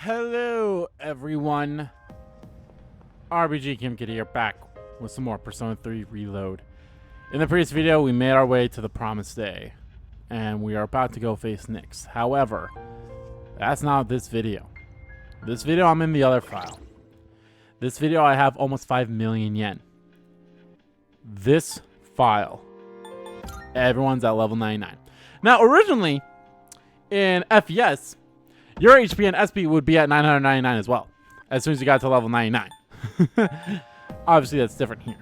Hello, everyone. RBG Kimkid here, back with some more Persona 3 Reload. In the previous video, we made our way to the Promised Day, and we are about to go face Nyx. However, that's not this video. This video, I'm in the other file. This video, I have almost 5 million yen. This file, everyone's at level 99. Now, originally, in FES, your HP and SP would be at 999 as well, as soon as you got to level 99. Obviously, that's different here.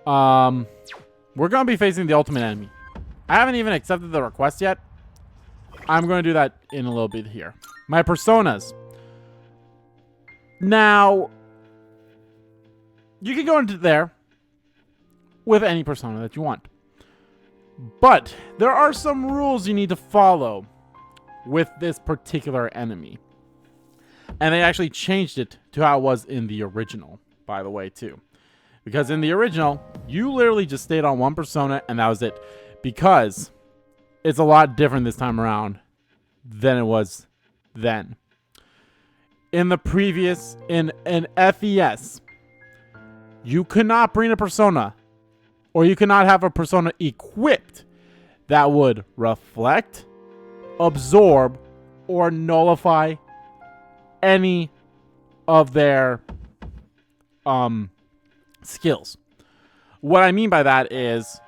We're going to be facing the ultimate enemy. I haven't even accepted the request yet. I'm going to do that in a little bit here. My personas. Now, you can go into there with any persona that you want. But there are some rules you need to follow with this particular enemy. And they actually changed it to how it was in the original, by the way, too. Because in the original, you literally just stayed on one persona and that was it. Because it's a lot different this time around than it was then. In the previous, in FES, you could not bring a persona, or you could not have a persona equipped that would reflect, absorb, or nullify any of their skills. What I mean by that is,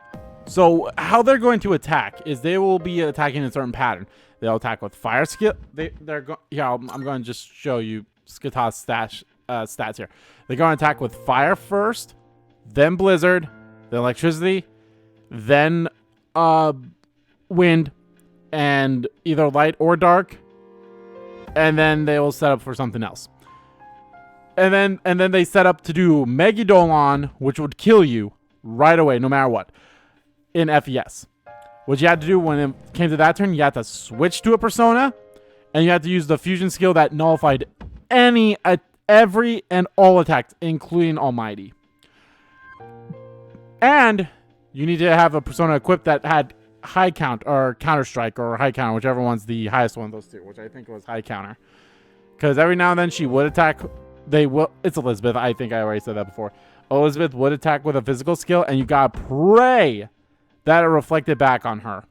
so how they're going to attack is they will be attacking in a certain pattern. They'll attack with fire skill. I'm going to just show you Skata's stats here. They're going to attack with fire first, then blizzard, then electricity, then wind, and either light or dark, and then they will set up for something else. And then they set up to do Megidolaon, which would kill you right away, no matter what, in FES. What you had to do when it came to that turn, you had to switch to a persona, and you had to use the fusion skill that nullified every and all attacks, including Almighty. And you need to have a persona equipped that had high count or counter strike or high counter, whichever one's the highest one of those two, which I think was high counter. Because every now and then she would attack. It's Elizabeth. I think I already said that before. Elizabeth would attack with a physical skill, and you gotta pray that it reflected back on her.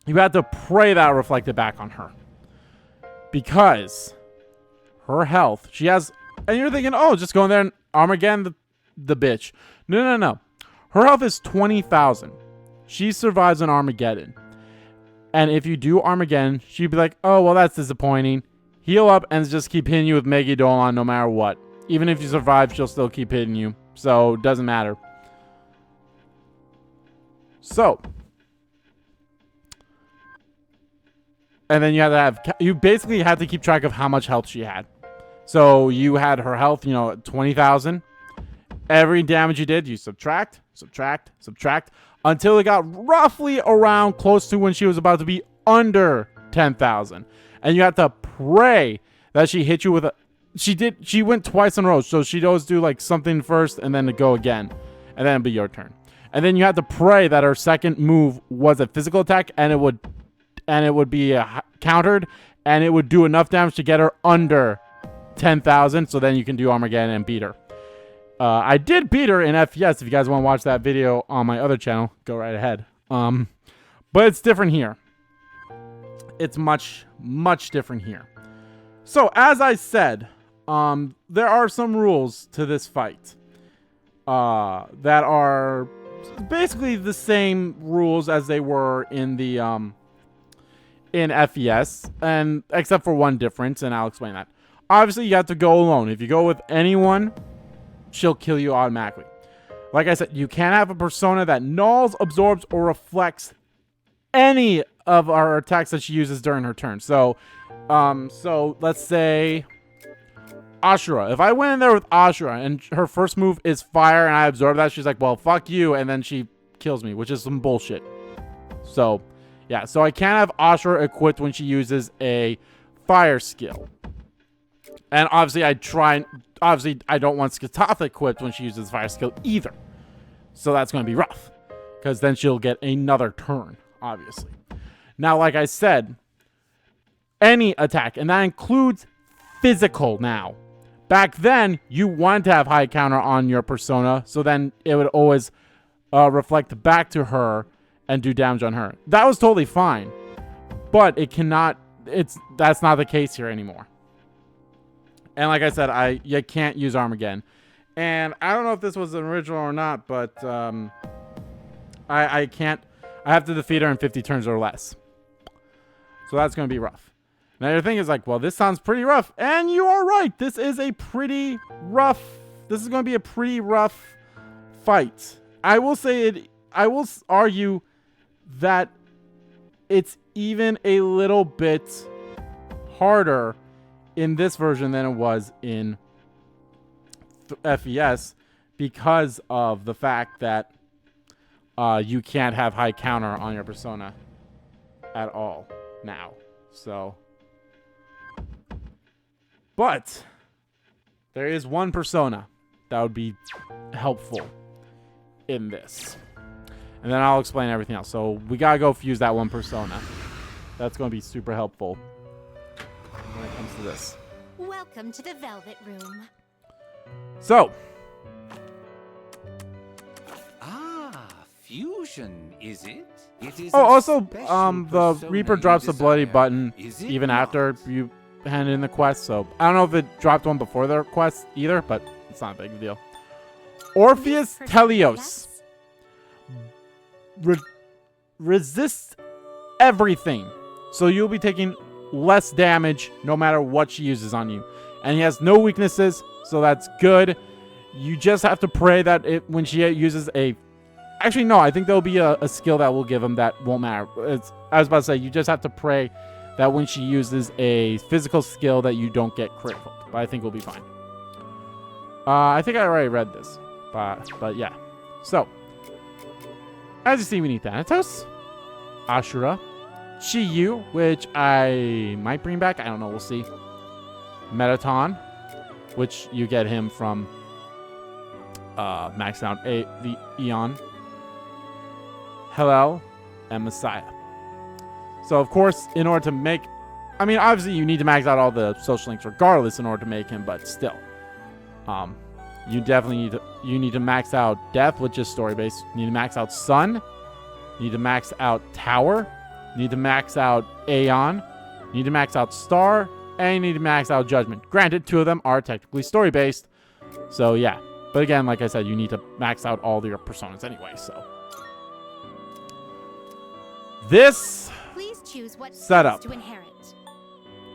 You have to pray that it reflected back on her. Because her health, she has, and you're thinking, oh, just go in there and Armageddon the bitch. No. Her health is 20,000. She survives an Armageddon. And if you do Armageddon, she'd be like, oh, well, that's disappointing. Heal up and just keep hitting you with Megidolaon no matter what. Even if you survive, she'll still keep hitting you. So, it doesn't matter. So. And then you basically had to keep track of how much health she had. So, you had her health, 20,000. Every damage you did, you subtract, until it got roughly around close to when she was about to be under 10,000. And you have to pray that she hit you with a... She went twice in a row, so she'd always do like something first and then to go again. And then it'd be your turn. And then you have to pray that her second move was a physical attack, and it would be countered, and it would do enough damage to get her under 10,000, so then you can do Armageddon and beat her. I did beat her in FES. If you guys want to watch that video on my other channel, go right ahead. But it's different here. It's much, much different here. So, as I said, there are some rules to this fight that are basically the same rules as they were in the in FES, and except for one difference, and I'll explain that. Obviously, you have to go alone. If you go with anyone, she'll kill you automatically. Like I said, you can't have a persona that nulls, absorbs, or reflects any of our attacks that she uses during her turn. So let's say Ashura. If I went in there with Ashura and her first move is fire and I absorb that, she's like, well, fuck you, and then she kills me, which is some bullshit. So, yeah. So I can't have Ashura equipped when she uses a fire skill. And obviously, I don't want Skatath equipped when she uses fire skill either. So that's going to be rough. Because then she'll get another turn, obviously. Now, like I said, Any attack, and that includes physical now. Back then, you wanted to have high counter on your persona, so then it would always reflect back to her and do damage on her. That was totally fine, but it cannot. That's not the case here anymore. And like I said, you can't use Armageddon. And I don't know if this was an original or not, but I can't. I have to defeat her in 50 turns or less. So that's going to be rough. Now your thing is like, well, this sounds pretty rough. And you are right. This is a pretty rough. This is going to be a pretty rough fight. I will say it. I will argue that it's even a little bit harder in this version than it was in FES because of the fact that you can't have high counter on your persona at all now. So, but there is one persona that would be helpful in this. And then I'll explain everything else. So we gotta go fuse that one persona. That's gonna be super helpful when it comes to this. Welcome to the Velvet Room. So. Fusion, is it? It is. Oh, also, the Reaper drops the bloody button even after you hand in the quest. So I don't know if it dropped one before the quest either, but it's not a big deal. Orpheus Telios resists everything, so you'll be taking less damage no matter what she uses on you, and he has no weaknesses, so that's good. You just have to pray that when she uses a actually, no, I think there'll be a skill that will give him that won't matter. I was about to say, you just have to pray that when she uses a physical skill that you don't get critical. But I think we'll be fine. I think I already read this. But yeah. So, as you see, we need Thanatos, Ashura, Chiyu, which I might bring back. I don't know. We'll see. Metaton, which you get him from maxed out the Eon. Hillel, and Messiah. So, of course, in order to make... I mean, obviously, you need to max out all the social links regardless in order to make him, but still. You definitely need to max out Death, which is story-based. You need to max out Sun. You need to max out Tower. You need to max out Aeon. You need to max out Star. And you need to max out Judgment. Granted, 2 of them are technically story-based. So, yeah. But again, like I said, you need to max out all your personas anyway, so... This Please choose what setup. to inherit.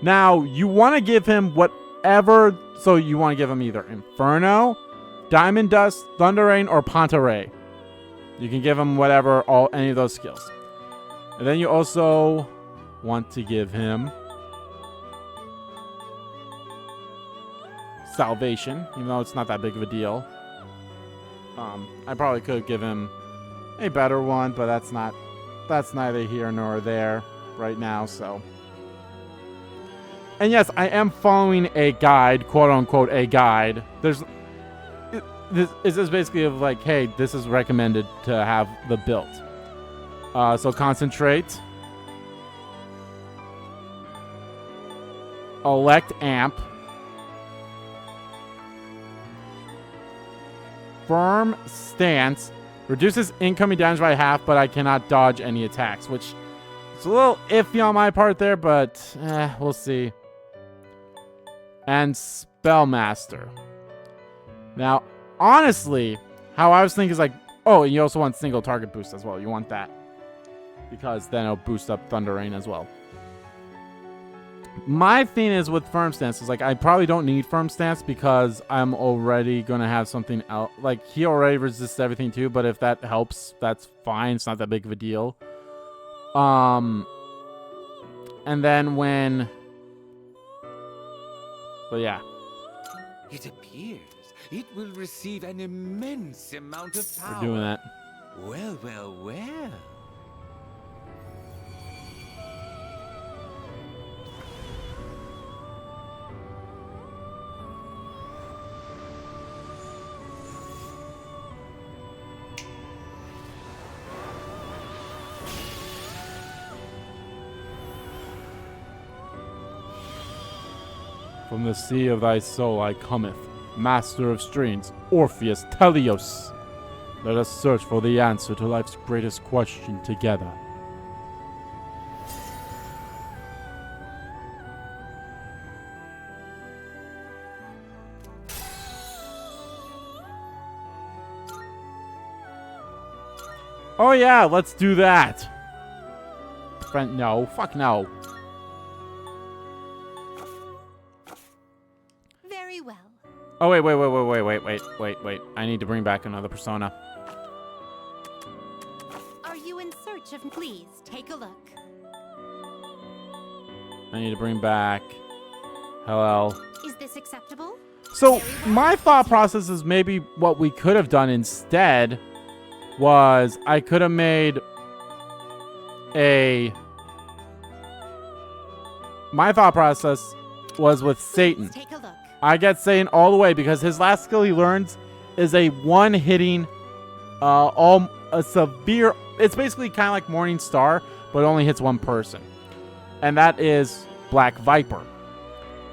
Now, you want to give him whatever... So, you want to give him either Inferno, Diamond Dust, Thunder Rain, or Ponta Ray. You can give him whatever, any of those skills. And then you also want to give him Salvation, even though it's not that big of a deal. I probably could give him a better one, but that's neither here nor there right now, so. And yes, I am following a guide, quote unquote, a guide. This is basically of like, hey, this is recommended to have the build. So concentrate. Elect Amp. Firm Stance. Reduces incoming damage by half, but I cannot dodge any attacks, which is a little iffy on my part there, but we'll see. And Spellmaster. Now, honestly, how I was thinking is like, oh, and you also want single target boost as well. You want that. Because then it'll boost up Thunder Rain as well. My thing is with Firm Stance is like, I probably don't need Firm Stance because I'm already going to have something else. Like, he already resists everything too, but if that helps, that's fine. It's not that big of a deal. And then when... But yeah. It appears it will receive an immense amount of power. We're doing that. Well, well, well. From the sea of thy soul I cometh, master of strings, Orpheus Telios. Let us search for the answer to life's greatest question together. Oh yeah, let's do that. Friend, no, fuck no. Very well. Oh wait. I need to bring back another persona. Are you in search of... Please, take a look. I need to bring back Hello. Is this acceptable? So Very well. my thought process is maybe what we could have done instead was I could have made a... My thought process was with Satan. Take a look. I get Satan all the way because his last skill he learns is a one-hitting, a severe... It's basically kind of like Morning Star, but it only hits one person. And that is Black Viper.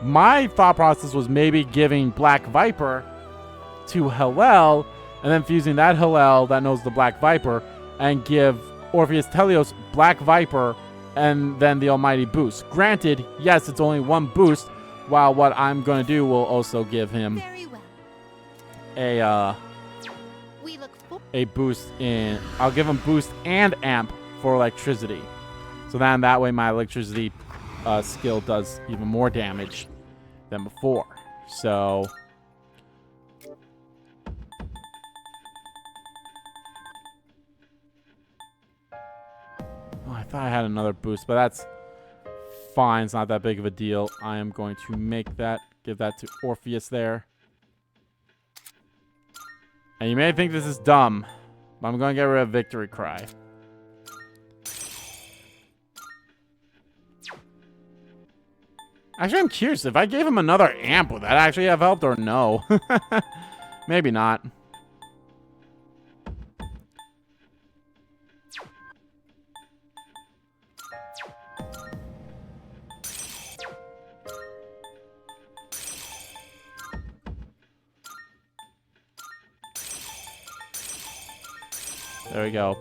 My thought process was maybe giving Black Viper to Hillel, and then fusing that Hillel that knows the Black Viper, and give Orpheus Telios Black Viper, and then the Almighty boost. Granted, yes, it's only one boost, while what I'm going to do will also give him Very well. We look for... a boost in... I'll give him boost and amp for electricity. So then that way my electricity skill does even more damage than before. So... Oh, I thought I had another boost, but that's fine. It's not that big of a deal. I am going to make that, give that to Orpheus there. And you may think this is dumb, but I'm going to get rid of Victory Cry. Actually, I'm curious. If I gave him another amp, would that actually have helped or no? Maybe not. There we go.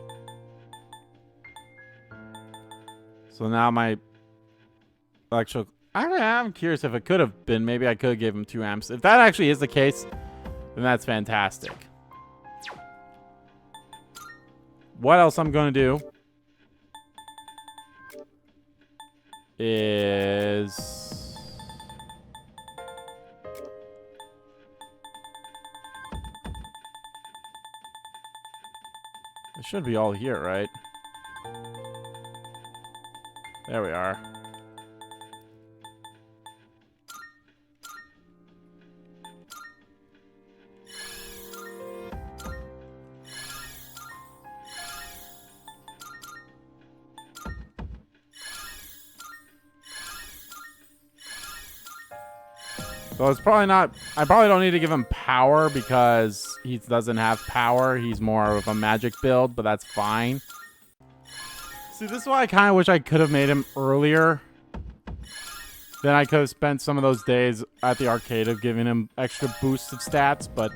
So now my electrical... I'm curious if it could have been. Maybe I could have gave him 2 amps. If that actually is the case, then that's fantastic. What else I'm going to do is... It should be all here, right? There we are. So it's probably not... I probably don't need to give him power because he doesn't have power. He's more of a magic build, but that's fine. See, this is why I kind of wish I could have made him earlier. Then I could have spent some of those days at the arcade of giving him extra boosts of stats, but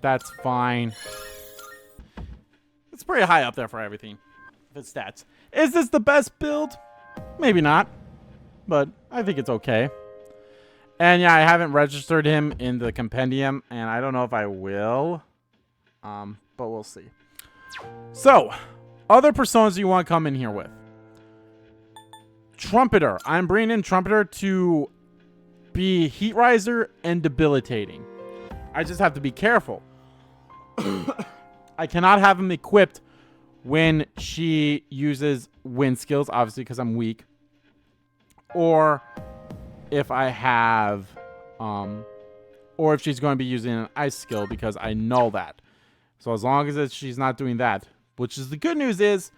that's fine. It's pretty high up there for everything. If it's stats. Is this the best build? Maybe not, but I think it's okay. And yeah, I haven't registered him in the compendium, and I don't know if I will. But we'll see. So, other personas you want to come in here with. Trumpeter. I'm bringing in Trumpeter to be Heat Riser and Debilitating. I just have to be careful. I cannot have him equipped when she uses wind skills, obviously because I'm weak. Or... if I have, or if she's going to be using an ice skill, because I know that. So as long as she's not doing that, which is the good news is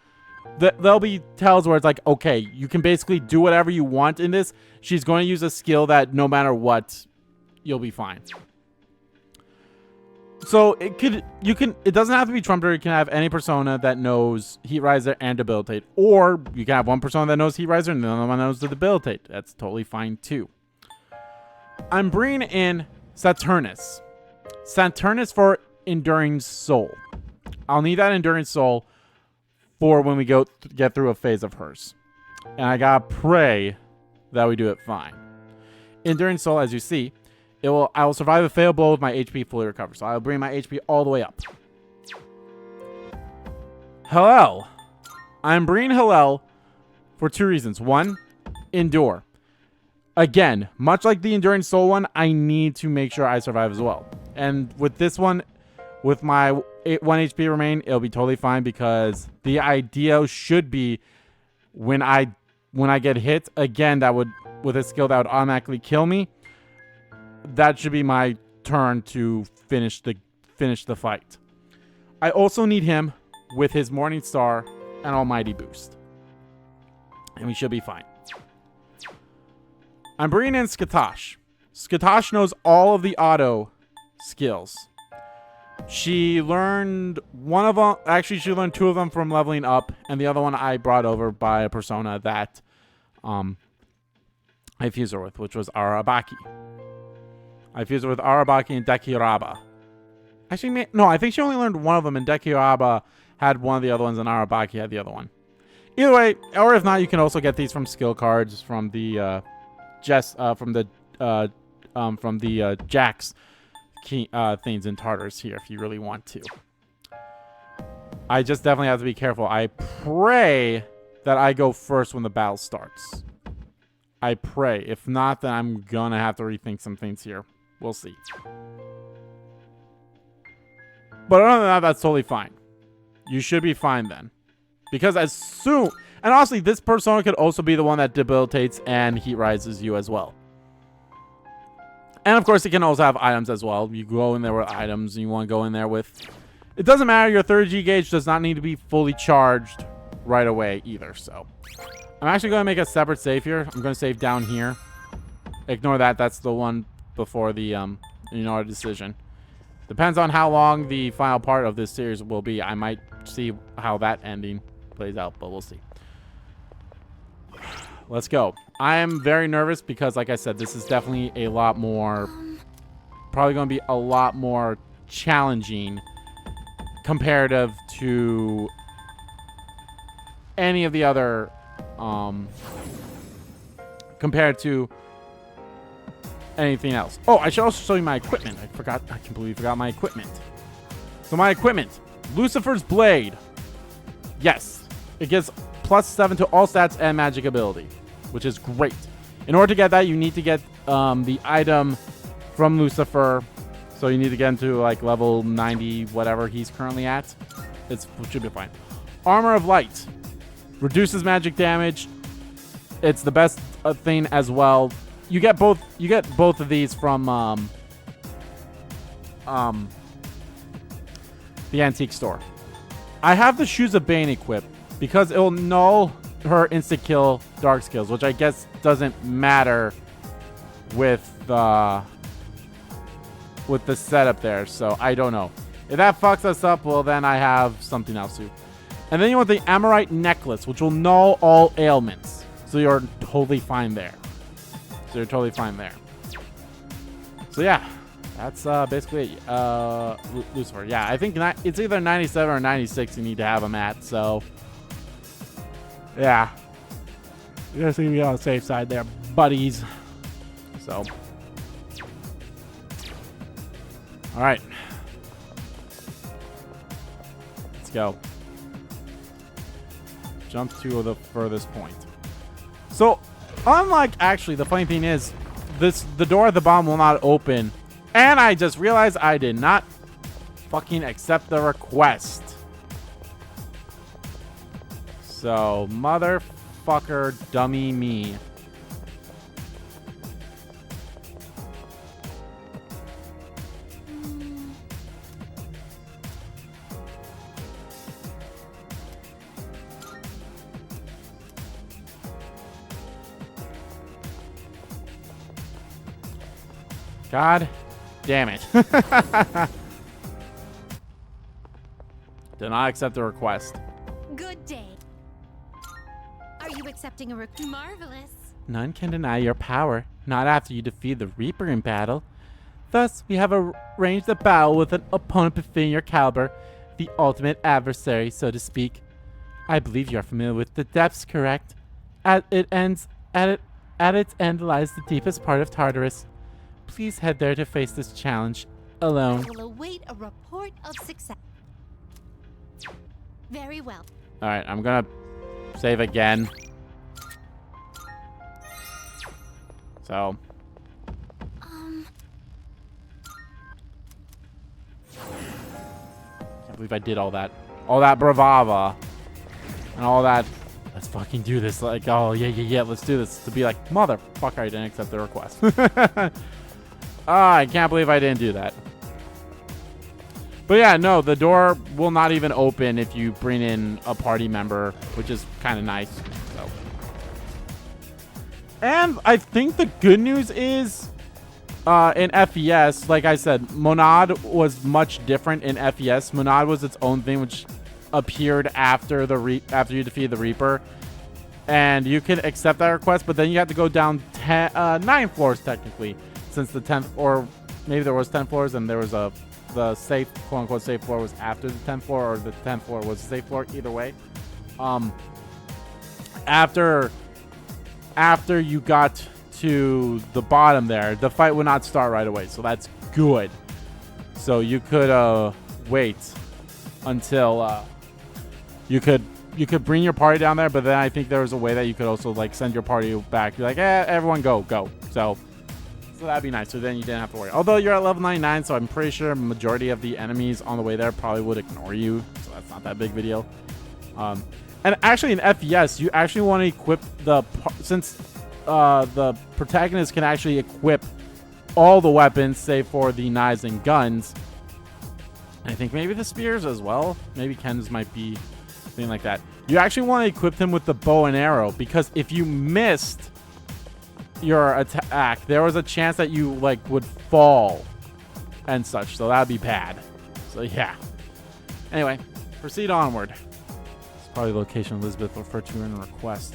that there'll be tells where it's like, okay, you can basically do whatever you want in this. She's going to use a skill that no matter what, you'll be fine. So it doesn't have to be Trumpeter. You can have any persona that knows Heat Riser and Debilitate. Or you can have one persona that knows Heat Riser and the other one knows the Debilitate. That's totally fine too. I'm bringing in Saturnus. Saturnus for Enduring Soul. I'll need that Enduring Soul for when we get through a phase of hers. And I gotta pray that we do it fine. Enduring Soul, as you see, I will survive a fatal blow with my HP fully recovered. So I'll bring my HP all the way up. Hillel. I'm bringing Hillel for 2 reasons. 1, Endure. Again, much like the Enduring Soul one, I need to make sure I survive as well. And with this one, with my 1 HP remain, it'll be totally fine because the idea should be when I get hit again, that would with a skill that would automatically kill me. That should be my turn to finish the fight. I also need him with his Morning Star and Almighty boost, and we should be fine. I'm bringing in Skatosh. Skatosh knows all of the auto skills. She learned one of them. Actually, she learned 2 of them from leveling up, and the other one I brought over by a persona that I fused her with, which was Arabaki. I fused her with Arabaki and Dekiraba. Actually, no, I think she only learned one of them, and Dekiraba had one of the other ones, and Arabaki had the other one. Either way, or if not, you can also get these from skill cards from the Jax things in Tartarus here if you really want to. I just definitely have to be careful. I pray that I go first when the battle starts. I pray. If not, then I'm gonna have to rethink some things here. We'll see. But other than that, that's totally fine. You should be fine then. Because as soon... And honestly, this persona could also be the one that debilitates and heat rises you as well. And of course, it can also have items as well. You go in there with items and you want to go in there with... It doesn't matter. Your 30G gauge does not need to be fully charged right away either. So I'm actually going to make a separate save here. I'm going to save down here. Ignore that. That's the one before the our decision. Depends on how long the final part of this series will be. I might see how that ending plays out, but we'll see. Let's go. I am very nervous because, like I said, this is definitely a lot more... Probably going to be a lot more challenging comparative to any of the other... compared to anything else. Oh, I should also show you my equipment. I completely forgot my equipment. So my equipment. Lucifer's Blade. Yes. It gives +7 to all stats and magic ability, which is great. In order to get that, you need to get the item from Lucifer. So you need to get into like level 90, whatever he's currently at. It should be fine. Armor of Light. Reduces magic damage. It's the best thing as well. You get both of these from the antique store. I have the Shoes of Bane equipped because it will null her insta-kill dark skills, which I guess doesn't matter with the setup there. So I don't know. If that fucks us up, well then I have something else too. And then you want the Amorite Necklace, which will null all ailments. So you're totally fine there. So yeah, that's basically Lucifer. Yeah, I think it's either 97 or 96 you need to have him at. So yeah, you're just gonna be on the safe side there, buddies. So all right, let's go. Jump to the furthest point. So, unlike, actually, the funny thing is, the door at the bottom will not open. And I just realized I did not fucking accept the request. So, motherfucker, dummy me. God damn it. Did not accept the request. Good day. Are you accepting a request? Marvelous. None can deny your power, not after you defeat the Reaper in battle. Thus, we have arranged a battle with an opponent befitting your caliber, the ultimate adversary, so to speak. I believe you are familiar with the depths, correct? At its end lies the deepest part of Tartarus. Please head there to face this challenge alone. I will await a report of success. Very well. All right, I'm gonna save again. So. Can't believe I did all that. All that bravava. And all that. Let's fucking do this. Like, oh, yeah, let's do this. To be like, motherfucker, I didn't accept the request. I can't believe I didn't do that. But yeah, no, the door will not even open if you bring in a party member, which is kind of nice. So. And I think the good news is, in FES, like I said, Monad was much different in FES. Monad was its own thing, which appeared after you defeated the Reaper. And you can accept that request, but then you have to go down 9 floors technically, since the 10th, or maybe there was 10 floors and there was the safe, quote unquote safe floor was after the 10th floor, or the 10th floor was the safe floor. Either way, after you got to the bottom there, the fight would not start right away, so that's good. So you could wait until you could bring your party down there, but then I think there was a way that you could also like send your party back. You're like, everyone go. So that'd be nice. So then you didn't have to worry. Although you're at level 99, so I'm pretty sure majority of the enemies on the way there probably would ignore you. So that's not that big of a deal. And actually in FES, you actually want to equip since the protagonist can actually equip all the weapons, save for the knives and guns. I think maybe the spears as well. Maybe Ken's might be something like that. You actually want to equip him with the bow and arrow, because if you missed your attack, there was a chance that you like would fall and such, so that'd be bad. So yeah. Anyway, proceed onward. It's probably the location Elizabeth referred to in a request.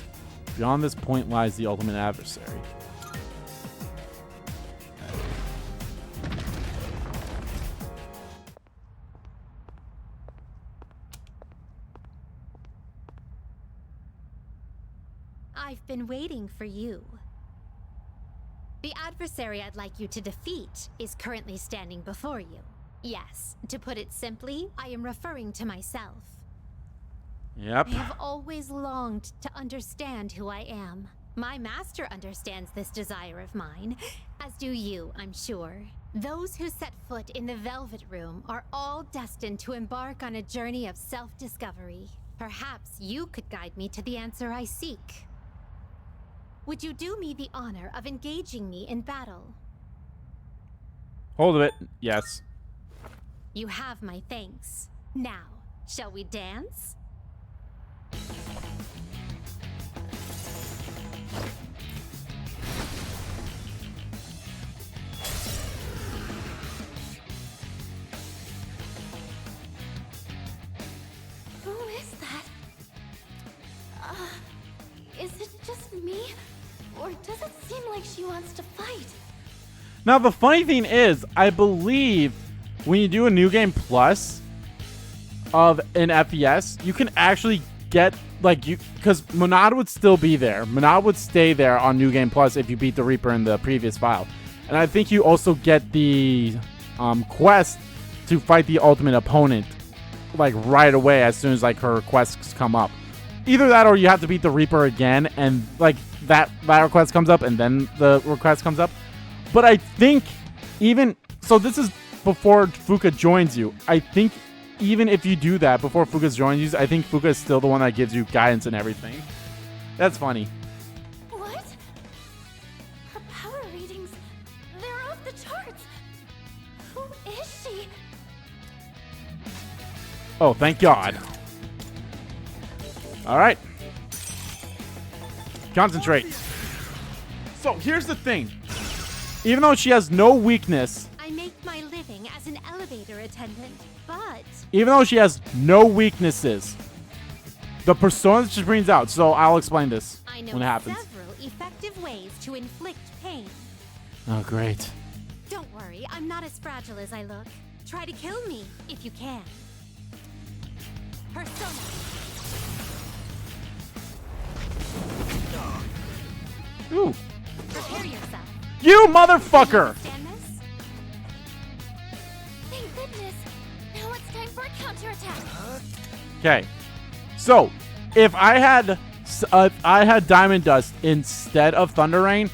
Beyond this point lies the ultimate adversary. I've been waiting for you. The adversary I'd like you to defeat is currently standing before you. Yes, to put it simply, I am referring to myself. Yep. I have always longed to understand who I am. My master understands this desire of mine, as do you, I'm sure. Those who set foot in the Velvet Room are all destined to embark on a journey of self-discovery. Perhaps you could guide me to the answer I seek. Would you do me the honor of engaging me in battle? Hold of it. Yes. You have my thanks. Now, shall we dance? Who is that? Is it just me? Or does it seem like she wants to fight? Now, the funny thing is, I believe when you do a New Game Plus of an FES, you can actually get, like, because Monad would still be there. Monad would stay there on New Game Plus if you beat the Reaper in the previous file. And I think you also get the quest to fight the ultimate opponent, like, right away as soon as, like, her requests come up. Either that or you have to beat the Reaper again, and, like, that request comes up and then the request comes up. But I think even... So this is before Fuka joins you. I think even if you do that before Fuka joins you, I think Fuka is still the one that gives you guidance and everything. That's funny. What? Her power readings, they're off the charts. Who is she? Oh, thank God. All right. Concentrate. So here's the thing. Even though she has no weakness, I make my living as an elevator attendant, but even though she has no weaknesses, the persona that she brings out. So I'll explain this I know when it happens. several effective ways to inflict pain. Oh, great. Don't worry, I'm not as fragile as I look. Try to kill me if you can. Persona. Ooh. Prepare yourself. You motherfucker! Understand this? Thank goodness. Now it's time for a counterattack. Okay. So, if I had Diamond Dust instead of Thunder Rain,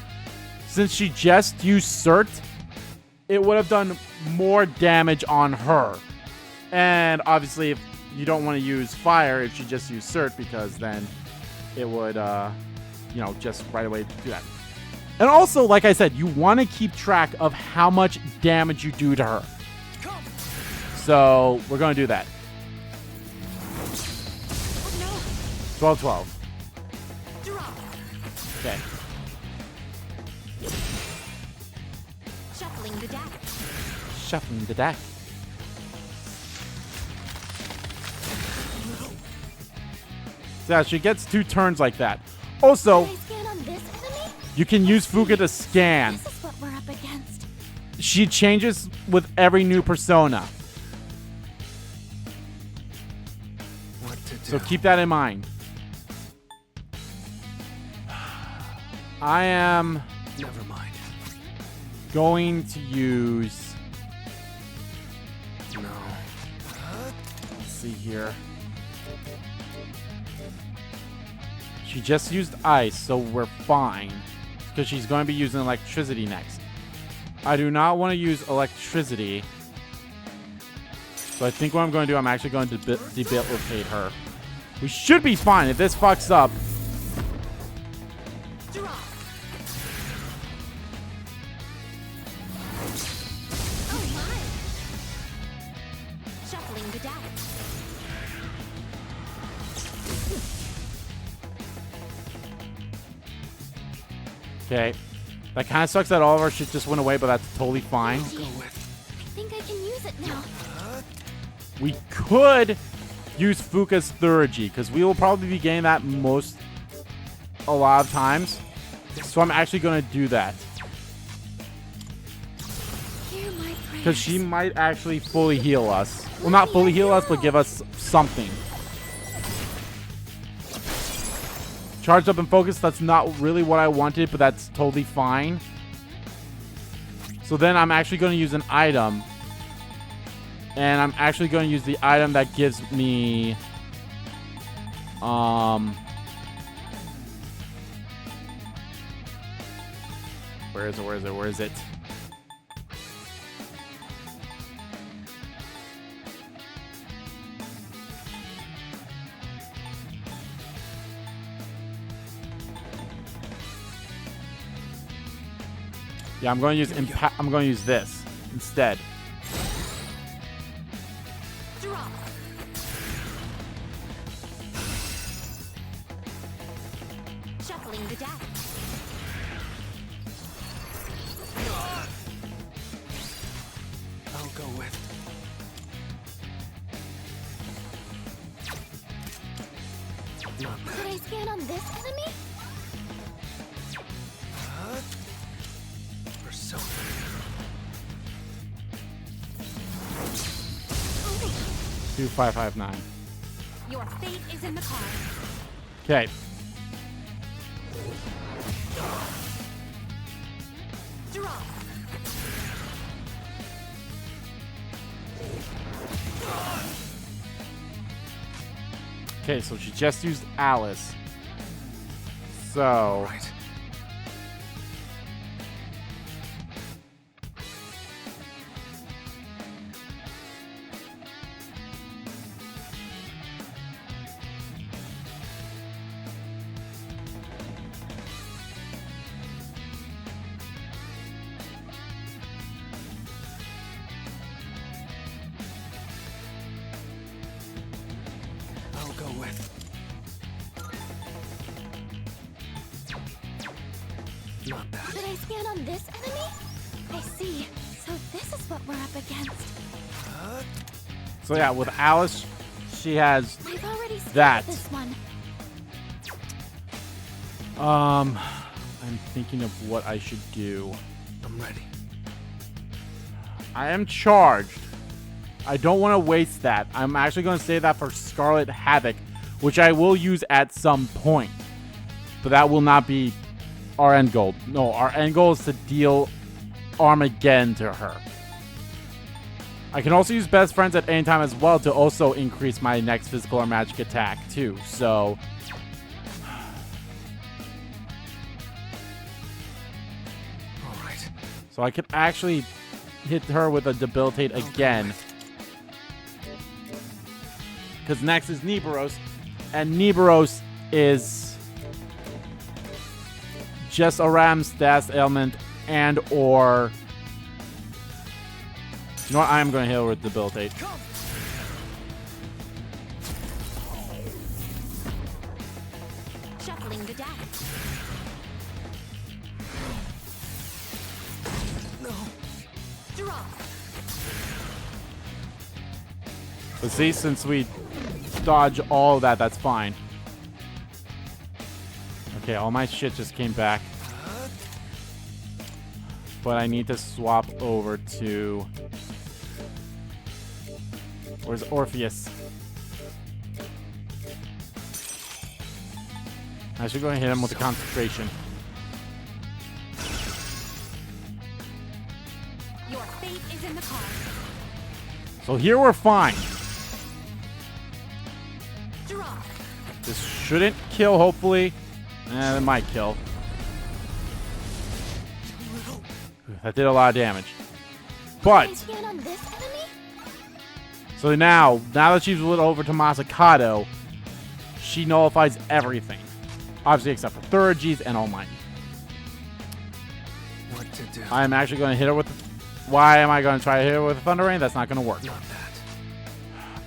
since she just used Cert, it would have done more damage on her. And obviously, if you don't want to use Fire, if she just used Cert, because then it would, you know, just right away do that. And also, like I said, you want to keep track of how much damage you do to her. So, we're going to do that. Oh 12-12. no! Drop. Okay. Shuffling the deck. Shuffling the deck. So yeah, she gets 2 turns like that. Also, Can I scan on this enemy? you can use Fuga to scan. This is what we're up against. She changes with every new persona. What to do? So keep that in mind. I am Never mind. going to use... No. Let's see here. She just used ice, so we're fine. Because she's going to be using electricity next. I do not want to use electricity. So I think what I'm going to do, I'm actually going to debilitate her. We should be fine. If this fucks up... Drop. Oh my! Shuffling the deck. Okay. That kind of sucks that all of our shit just went away, but that's totally fine. I think I can use it now. We could use Fuka's Thurgy, because we will probably be getting that a lot of times. So I'm actually going to do that. Hear my prayers. Because she might actually fully heal us. Well, not fully heal us, but give us something. Charged up and focused, that's not really what I wanted, but that's totally fine. So then I'm actually going to use an item. And I'm actually going to use the item that gives me... Where is it? Yeah, I'm going to use I'm going to use this instead. Drop. Shuffling the deck. I'll go with. Not bad. Could I scan on this enemy? Persona. 2559. Your fate is in the cards. Okay. Drop. Okay, so she just used Alice. So... Right. I'll go with. Not bad. Could I scan on this enemy? I see. So this is what we're up against. So yeah, with Alice, she has I've already scanned That. this one. I'm thinking of what I should do. I'm ready. I am charged. I don't want to waste that. I'm actually going to save that for Scarlet Havoc, which I will use at some point. But that will not be our end goal. No, our end goal is to deal Armageddon to her. I can also use Best Friends at any time as well to also increase my next physical or magic attack too. So Alright. So I could actually hit her with a debilitate again. Because next is Nibiros. And Nibiros is just a Ram stats ailment and or... You know what? I am going to hit her with debilitate. Shuffling the deck. No. Draw. But see, since we dodge all of that, that's fine. Okay, all my shit just came back. But I need to swap over to... Where's Orpheus? I should go and hit him with the concentration. Your fate is in the cards. So here we're fine. Draw. This shouldn't kill, hopefully. It might kill. That did a lot of damage. But... Stand on this enemy? So now that she's lit over to Makoto, she nullifies everything. Obviously, except for Thurgies and Almighty. What to do? I'm actually going to hit her with... Why am I going to try to hit her with a Thunder Rain? That's not going to work. Not that.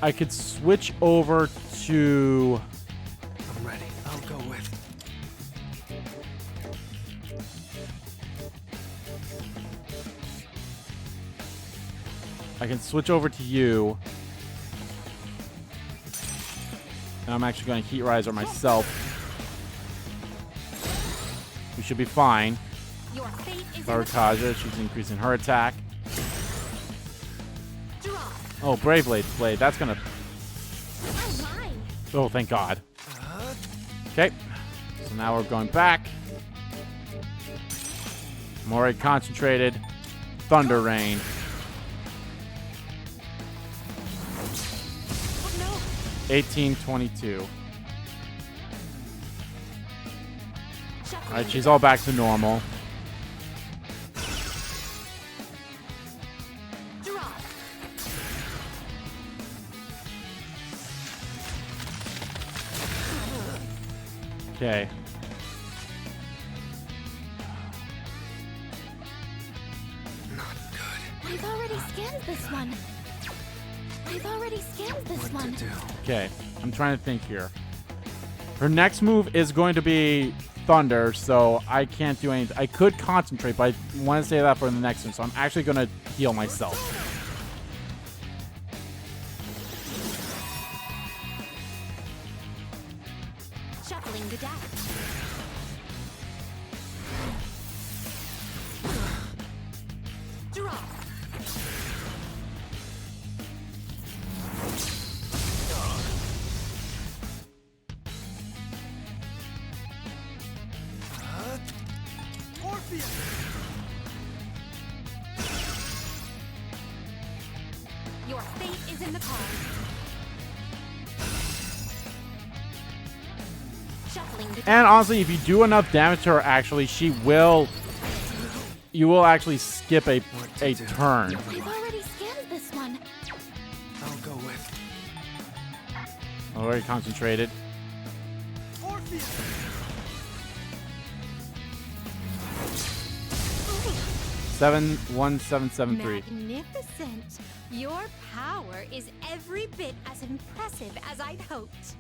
I could switch over to... I'm ready. I'll go with. I can switch over to you. And I'm actually going to Heat Riser myself. We should be fine. Your fate is in the Barakaja, she's increasing her attack. draw. Oh, Brave Blade. That's going to... Oh my. Oh, thank God. Okay. So now we're going back. I'm already concentrated. Thunder Rain. Oh no. 1822. Shuffling Alright, the she's all back to normal. draw. Okay. Not good. I've already scanned this one. I've already scanned this What one. to do? Okay. I'm trying to think here. Her next move is going to be Thunder, so I can't do anything. I could concentrate, but I want to save that for the next one, so I'm actually going to heal myself. Shuffling the deck. Draw. Your fate is in the cards. Shuffling the deck. And honestly, if you do enough damage to her, actually, she will... You will actually skip a do? turn. I've already scanned this one. I'll go with. Already concentrated. 71773. Magnificent. Your power is every bit as impressive as I'd hoped.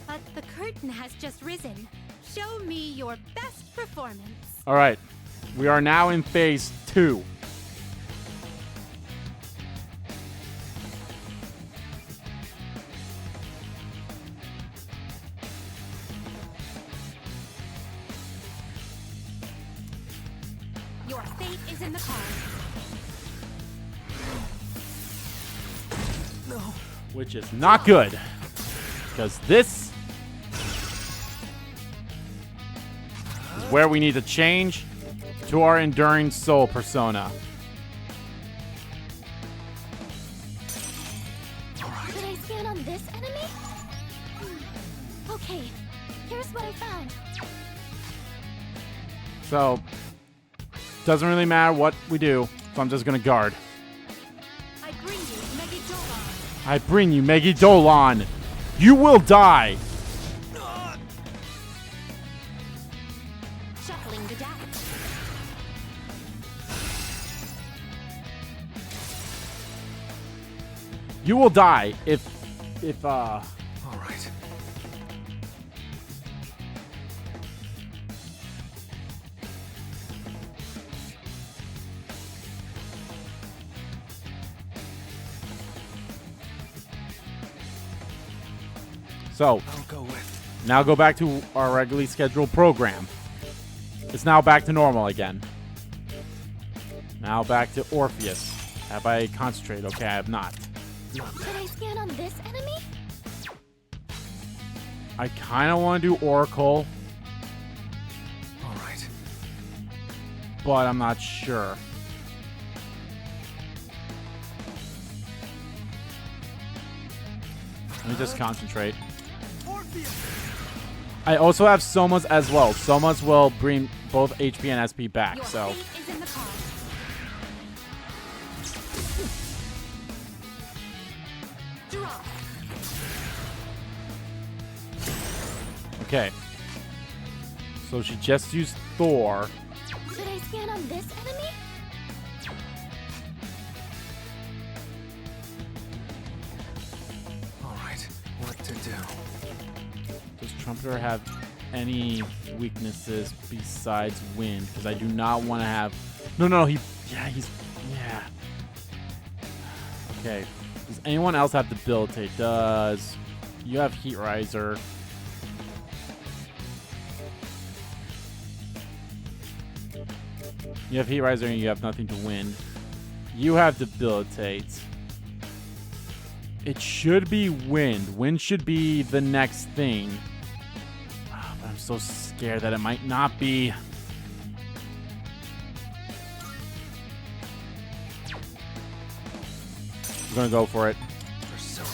But the curtain has just risen. Show me your best performance. All right. We are now in phase 2. is in the cards. Which is not good. Because this is where we need to change to our Enduring Soul persona. Did I scan on this enemy? Okay, here's what I found. So, doesn't really matter what we do, so I'm just gonna guard. I bring you Megidolaon. I bring you Megidolaon. You will die. Shuffling the deck. You will die if All right. so. I'll go with. Now go back to our regularly scheduled program. It's now back to normal again. Now back to Orpheus. Have I concentrated? Okay, I have not. Did I scan on this enemy? I kind of want to do Oracle, All right. but I'm not sure. Let me just concentrate. I also have Soma's as well. Soma's will bring both HP and SP back, Your so... fate is in the cards. Draw. Okay. So she just used Thor. Did I scan on this enemy? All right. What to do? Does Trumpeter have any weaknesses besides wind? Because I do not want to have... No, he's... Yeah. Okay. Does anyone else have Debilitate? Does... You have Heat Riser. You have Heat Riser and you have nothing to wind. You have Debilitate. It should be wind. Wind should be the next thing. But I'm so scared that it might not be. I'm gonna go for it. Persona.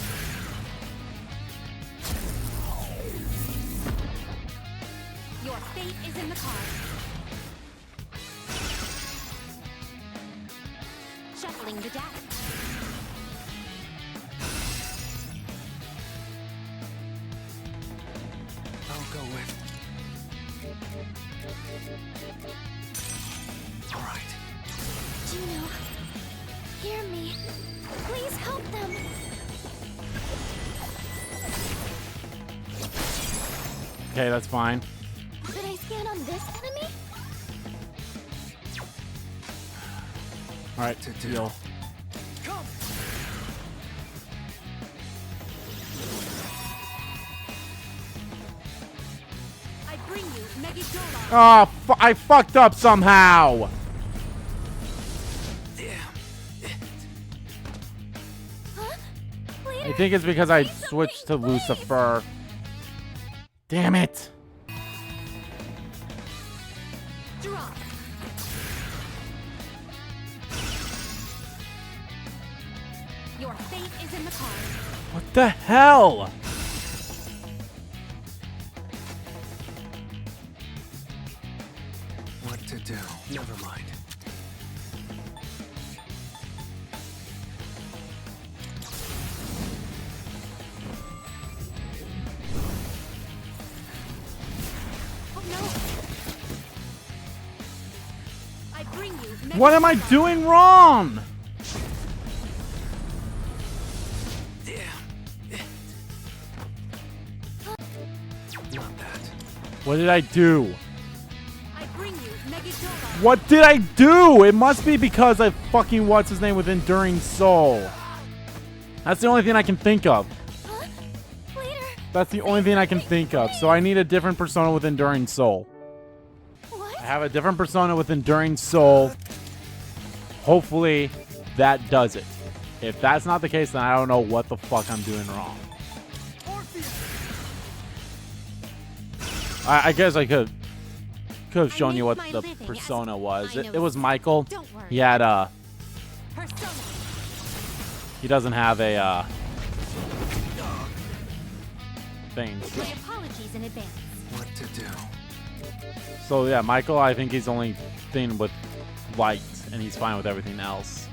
Your fate is in the cards. Shuffling the deck. I'll go with. All right. Juno, hear me. Please help them. Okay, that's fine. Did I scan on this enemy? All right, To do. deal. Come. I bring you Megidolaon. Oh, I fucked up somehow. Damn it. Huh? I Later. think it's because I switched to Lucifer. Damn it. Draw. Your fate is in the cards. What the hell? What to do? Never mind. Oh no. I bring you What am I Megidolaon. doing wrong? Damn it. Not that. What did I do? I bring you Megidolaon. What did I do? It must be because I fucking what's his name with Enduring Soul. That's the only thing I can think of. Huh? Later. That's the only thing I can think of. So I need a different persona with Enduring Soul. What? I have a different persona with Enduring Soul. Hopefully that does it. If that's not the case, then I don't know what the fuck I'm doing wrong. I guess I could have shown you what the persona was. It was Michael. He had he doesn't have a thing. My apologies in advance. What to do? So yeah, Michael, I think he's only thing with light, and he's fine with everything else.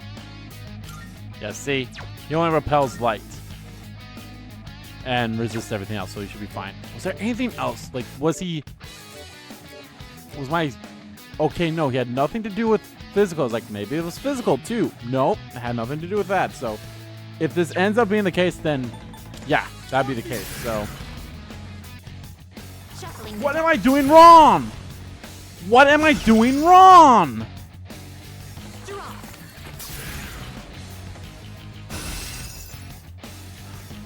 Yeah, see? He only repels light. And resists everything else, so he should be fine. Was there anything else? Like, was my... Okay, no, he had nothing to do with physical. I was like, maybe it was physical, too. Nope, it had nothing to do with that. So, if this ends up being the case, then, yeah, that'd be the case. So, what am I doing wrong? What am I doing wrong?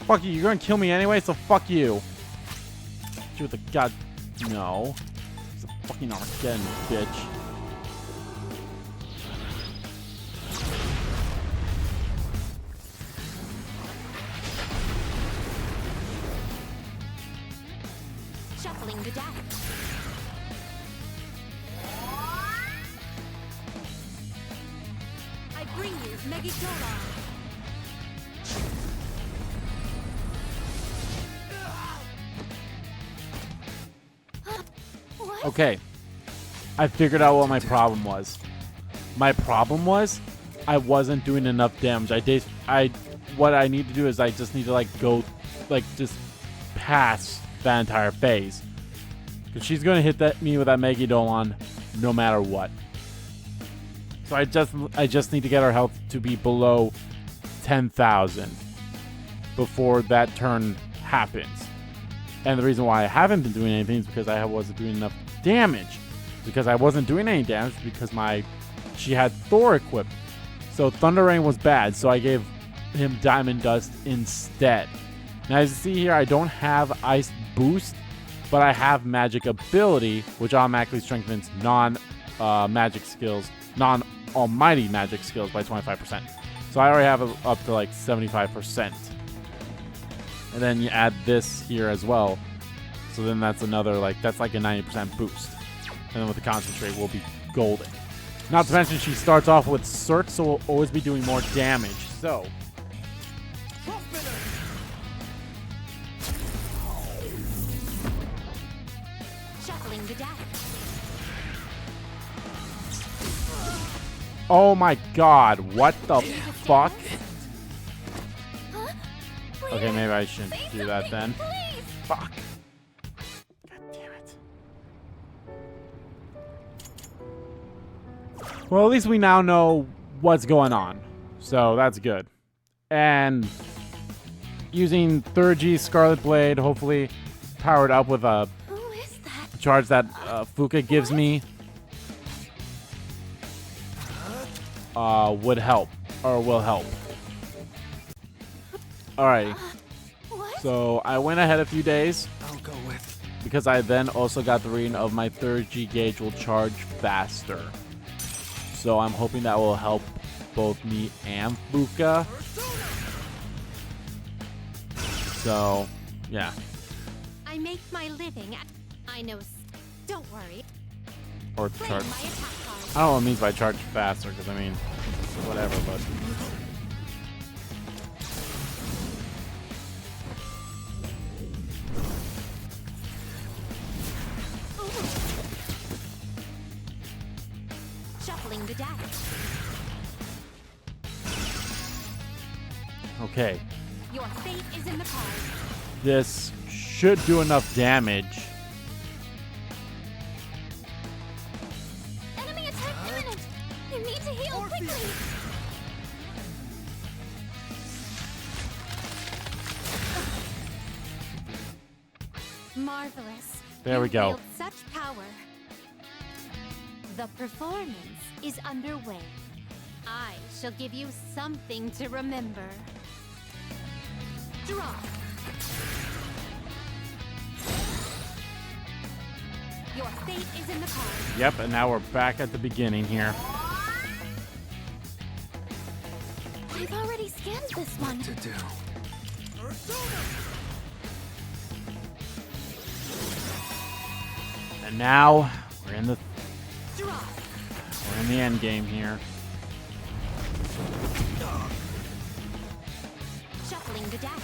Fuck you, you're gonna kill me anyway, so fuck you. You with the god... No. It's a fucking Armageddon, bitch. Shuffling the deck. I bring you Megidolaon. Okay. I figured out what my problem was. My problem was I wasn't doing enough damage. What I need to do is I just need to like go like just pass that entire phase. Cuz she's going to hit me with that Megidolaon no matter what. So I just need to get her health to be below 10,000 before that turn happens. And the reason why I haven't been doing anything is because I wasn't doing enough damage. Because I wasn't doing any damage because she had Thor equipped. So Thunder Rain was bad, so I gave him Diamond Dust instead. Now as you see here, I don't have Ice Boost, but I have Magic Ability, which automatically strengthens non-magic skills, non-almighty magic skills by 25%. So I already have it up to like 75%. And then you add this here as well. So then that's another, that's like a 90% boost. And then with the concentrate, we'll be golden. Not to mention, she starts off with Search, so we'll always be doing more damage. So. Shuffling the deck. Oh my god, what the fuck? Okay, maybe I shouldn't do that then. Fuck. God damn it. Well, at least we now know what's going on. So that's good. And using 3G Scarlet Blade, hopefully powered up with a charge that Fuka gives me, would help. Or will help. Alright, so I went ahead a few days I'll go with. because I then also got the reading of my 3G gauge will charge faster. So I'm hoping that will help both me and Fuka. So, yeah. I make my living at... I know... Don't worry. Or Play charge. my attack card. I don't know what it means by charge faster, because I mean, whatever, but... Shuffling the deck. Okay. Your fate is in the cards. This should do enough damage. Enemy attack imminent! You need to heal quickly! Marvelous. There we You go. wield such power. The performance is underway. I shall give you something to remember. Draw. Your fate is in the cards. Yep, and now we're back at the beginning here. I've already scanned this one. To do. And now we're in the Draw. end game here. Shuffling the deck.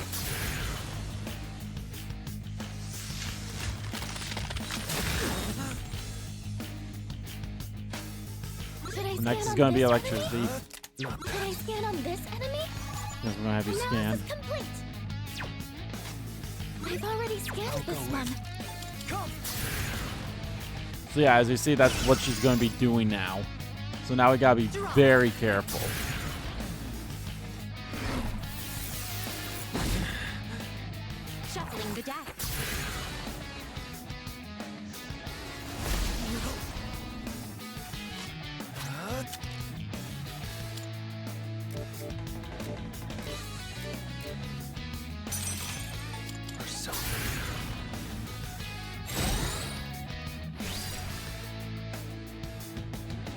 Should I Next scan is on going to be this electricity. enemy? Should I scan on this enemy? Yes, we're going to have you scan. Analysis complete. I've already scanned this one. So yeah, as you see, that's what she's going to be doing now. So now we got to be very careful. Shuffling the deck.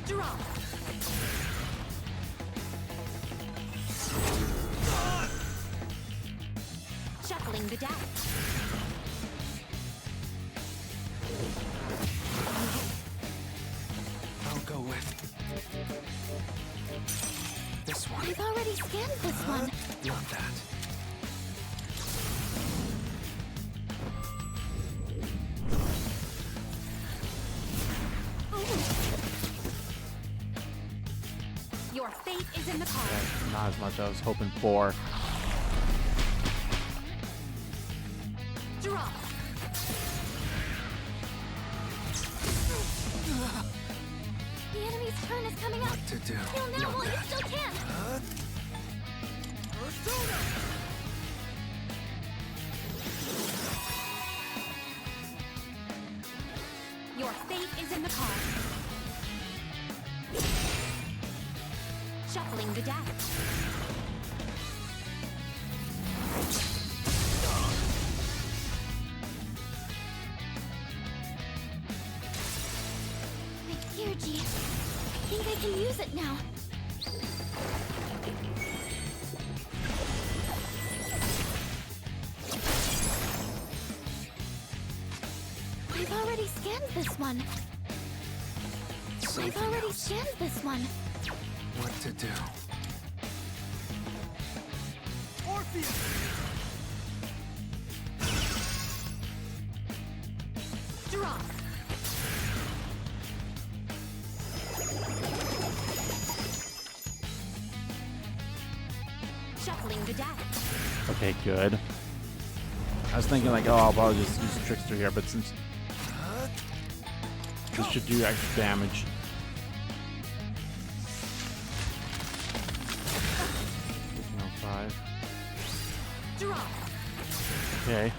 Draw. Shuffling the deck. I'll go with this one. I've already scanned this one. Not that. Your fate is in the cards. That's not as much as I was hoping for. Draw. The enemy's turn is coming up. To do. Kill now while you still can. Your fate is in the cards. Shuffling the deck. My dear G, I think I can use it now. I've already scanned this one. I've already scanned this one. What to do? Draw. Shuffling the deck. Okay, good. I was thinking like, oh, I'll probably just use Trickster here, but since this should do extra damage. No, 5. Draw. Okay.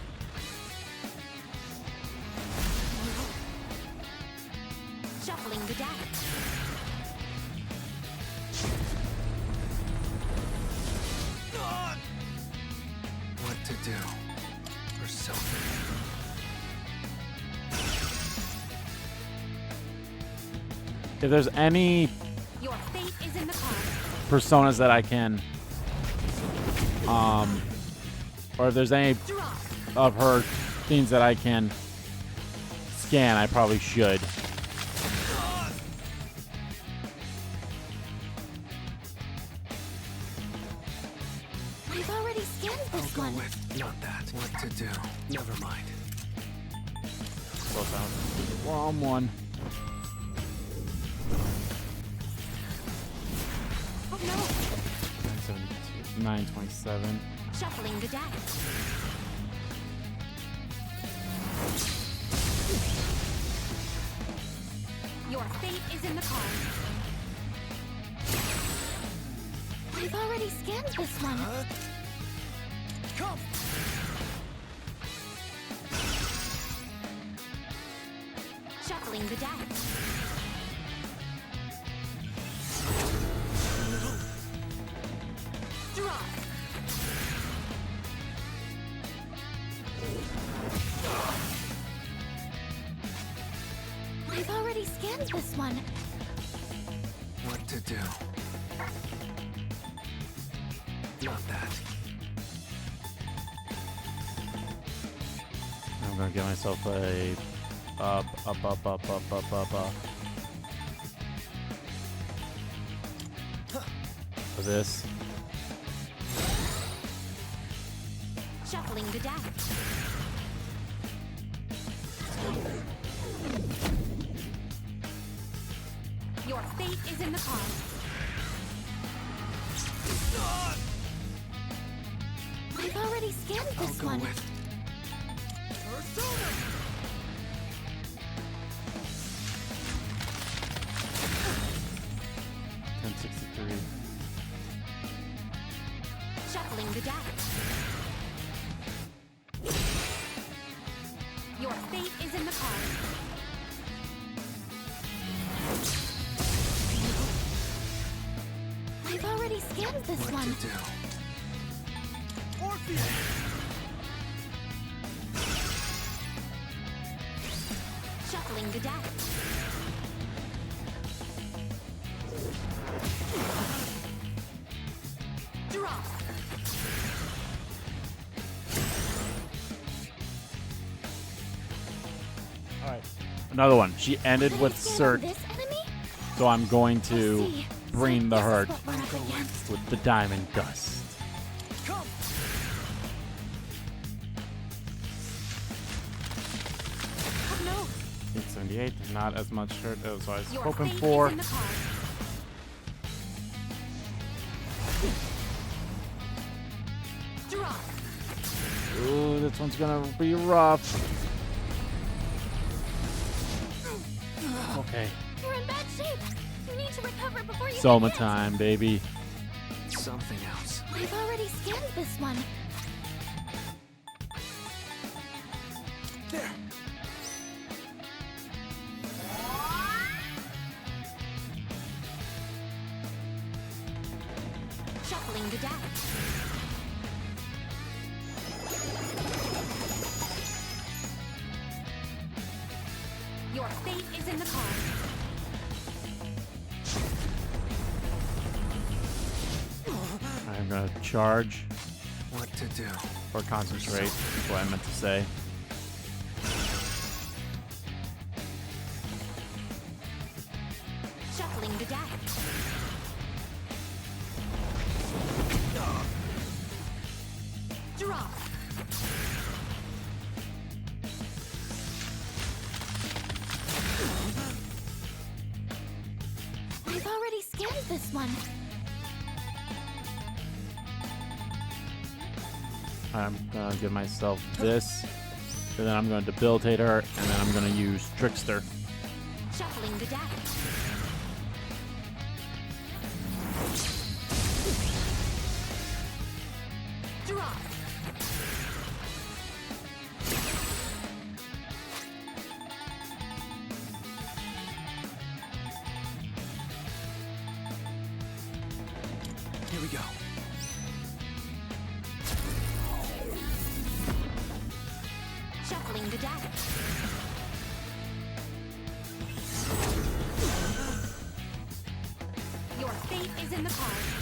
Shuffling the deck. What to do? Persona. If there's any Your fate is in the cards. personas that I can, or if there's any Draw. of her things that I can scan, I probably should. I've already scanned this Go one. with not that. What to do? Never mind. Close out. Wrong one. Oh no. 972, 927. Shuffling the deck. Your fate is in the cards. I've already scanned this one. Come. Shuffling the deck. Draw. I've already scanned this one. What to do? Not that. I'm gonna get myself a up. For this. Shuffling the deck. Your fate is in the cards. I've already scanned this one. 1063. Shuffling the deck. Your fate is in the cards. I've already scanned this one. Shuffling the deck. Draw. All right. Another one. She ended Did I with scan Cert, this enemy? so I'm going Let's to see. bring So the this is herd what we're up against. with the Diamond Dust. Oh no. 878. Not as much hurt as I was Your hoping fate for. is in the cards. Draw. Ooh, this one's gonna be rough. Okay. You're in bad shape. You need to recover before you Soma get hit. time, baby. Something else. I've already scanned this one. There. Shuffling the deck. Your fate is in the cards. I'm gonna charge What to do? or concentrate. That's what I meant to say. Shuffling the deck. Draw. I've already scanned this one. I'm gonna give myself this, and then I'm gonna debilitate her, and then I'm gonna use Trickster. Shuffling the deck. Draw. Here we go. Shuffling the deck. Your fate is in the cards.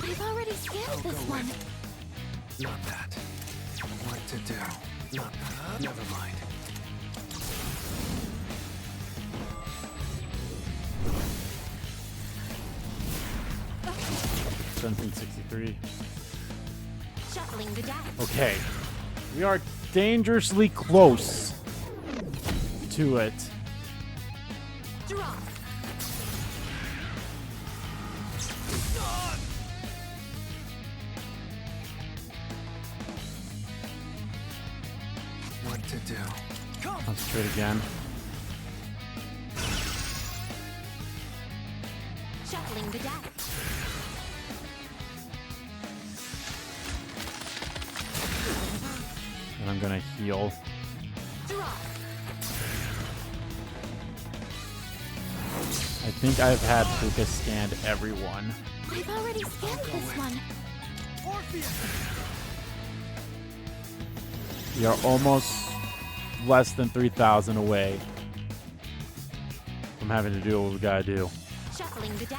I've already scanned this one. Not that. What to do? Not that. Never mind. Oh, 1763. shuffling the deck. Okay. We are dangerously close to it. Draw. What to do? Concentrate again. Shuffling the deck. And I'm gonna heal. Draw. I think I've had Puka scanned everyone. I've already scanned this one. We are almost less than 3,000 away from having to do what we gotta do. Shuffling the deck.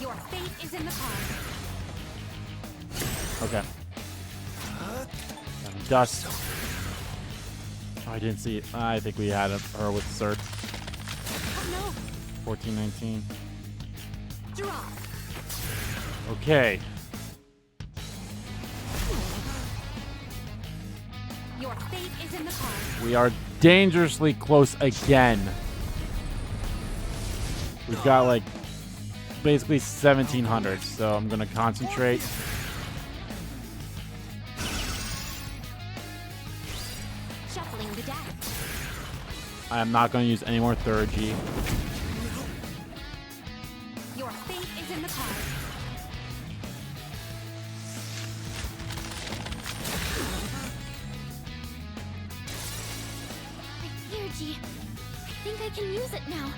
Your fate is in the cards. Okay. Dust. Oh, I didn't see it. I think we had her with Cert. Oh 1419. no. Draw. Okay. Your fate is in the cards. We are dangerously close again. We've got like basically 1700, so I'm gonna concentrate. Shuffling the deck. I am not gonna use any more third G. Your fate is in the cards. My energy. I think I can use it now.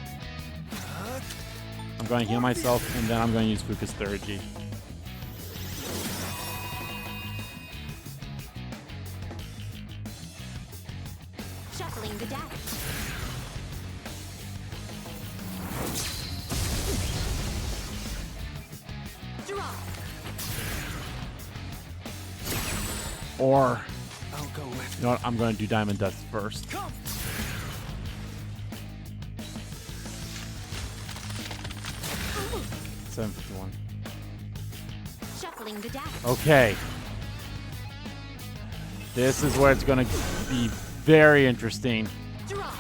I'm going to heal myself, and then I'm going to use Fuka's third G. Shuffling the deck. Draw. Or, I'll go with you know what? I'm going to do Diamond Dust first. Come. 751. Shuffling the deck. Okay. This is where it's going to be very interesting. Draw.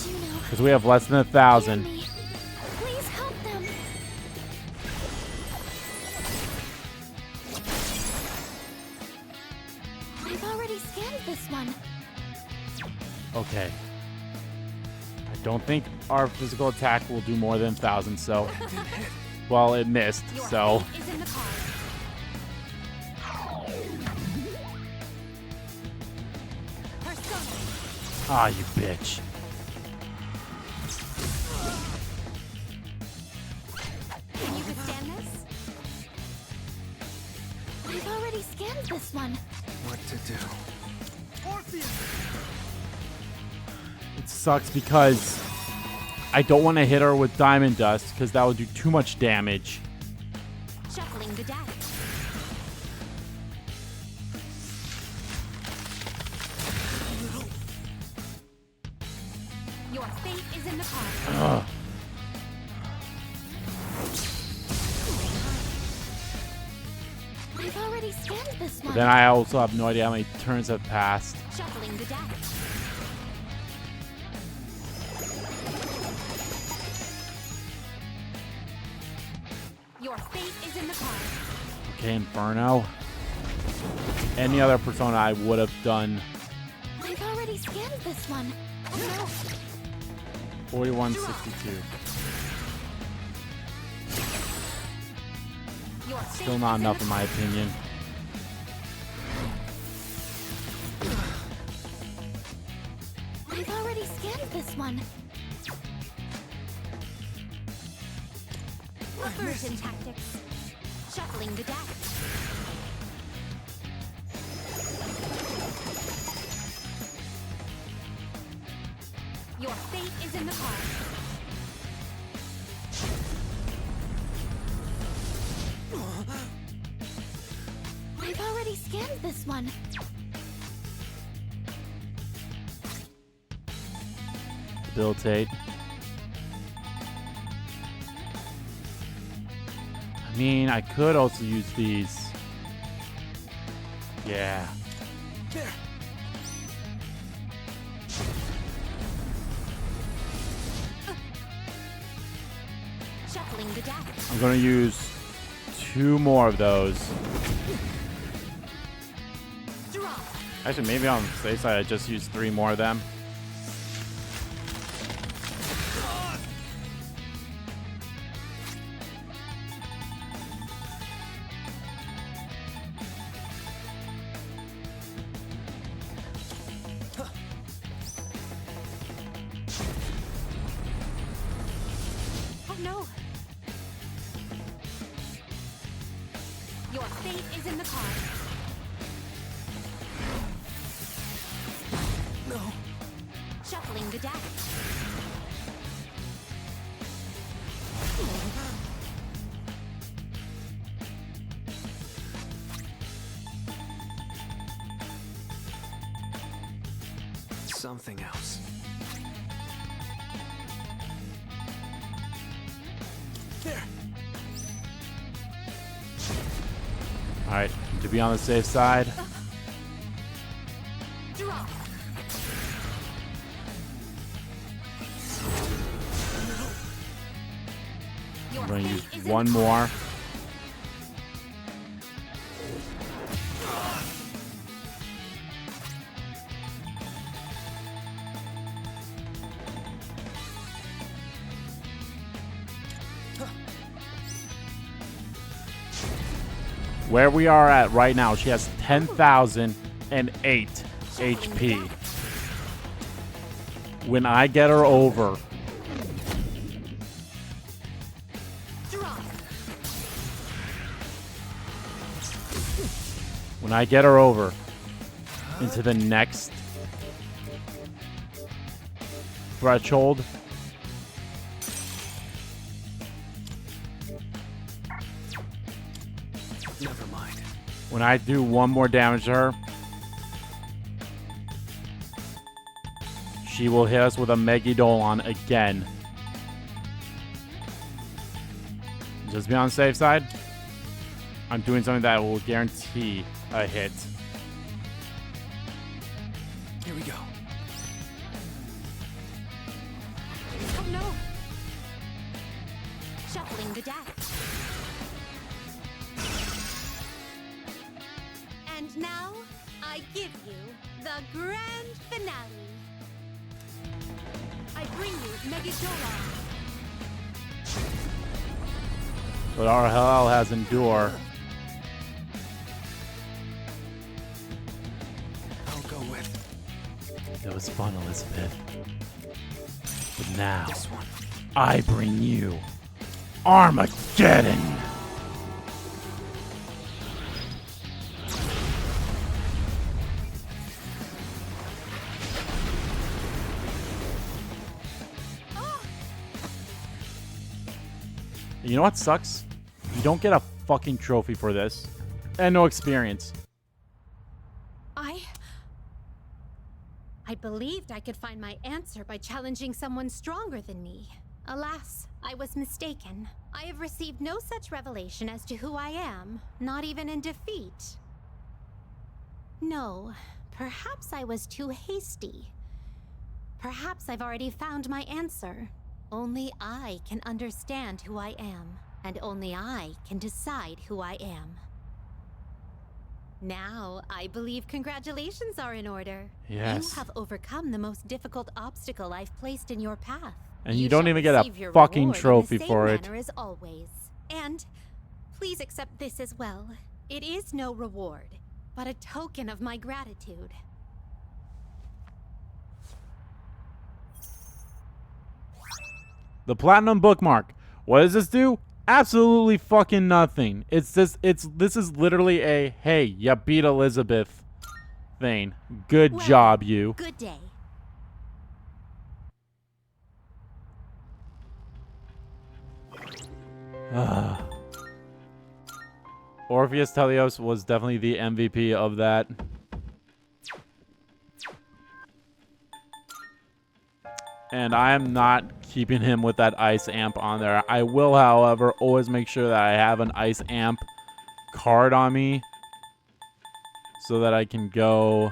Juno, Because we have less than 1,000. hear me. Please help them. I've already scanned this one. Okay. I don't think our physical attack will do more than 1,000, so... Well, it missed, Your so... fate is in the cards. Persona. Ah, you bitch. Can you withstand this? I've already scanned this one. What to do? It sucks because I don't want to hit her with Diamond Dust because that would do too much damage. Shuffling the deck. Your fate is in the cards. Ugh. I've already scanned this But one. then I also have no idea how many turns have passed. Shuffling the deck. Your fate is in the cards. Okay, Inferno. Any other Persona I would have done. I've already scanned this one. Oh no. 4162. Your Still fate not is in enough the in my opinion. I've already scanned this one. Aversion tactics. Shuffling the deck. Your fate is in the cards. I've already scanned this one. Debilitate. I mean, I could also use these. Yeah. There. Shuffling the deck. I'm going to use 2 more of those. Draw. Actually, maybe on the safe side, I just use 3 more of them. no. Your fate is in the cards. No. Shuffling the deck. Something else. There. All right, to be on the safe side, Draw. Your I'm going to fate use is in one the more. Where we are at right now, she has 10,008 HP. When I get her over, Draw. when I get her over into the next threshold, Never mind. when I do one more damage to her, she will hit us with a Megidolaon again. Just be on the safe side. I'm doing something that will guarantee a hit. Here we go. Oh no. Shuffling the deck. And now, I give you the grand finale. I bring you Megidolaon. But our hell has endure. I'll go with It was fun, Elizabeth. But now, this one. I bring you Armageddon. You know what sucks? You don't get a fucking trophy for this. And no experience. I believed I could find my answer by challenging someone stronger than me. Alas, I was mistaken. I have received no such revelation as to who I am, not even in defeat. No, perhaps I was too hasty. Perhaps I've already found my answer. Only I can understand who I am, and only I can decide who I am. Now, I believe congratulations are in order. Yes. You have overcome the most difficult obstacle I've placed in your path. And you don't shall even get a receive your fucking reward in trophy the same for it. manner as always. And please accept this as well. It is no reward, but a token of my gratitude. The platinum bookmark. What does this do? Absolutely fucking nothing. This is literally a hey, you beat Elizabeth thing. Good Well, job, you. Good day. Orpheus Telios was definitely the MVP of that. And I am not keeping him with that ice amp on there. I will, however, always make sure that I have an ice amp card on me so that I can go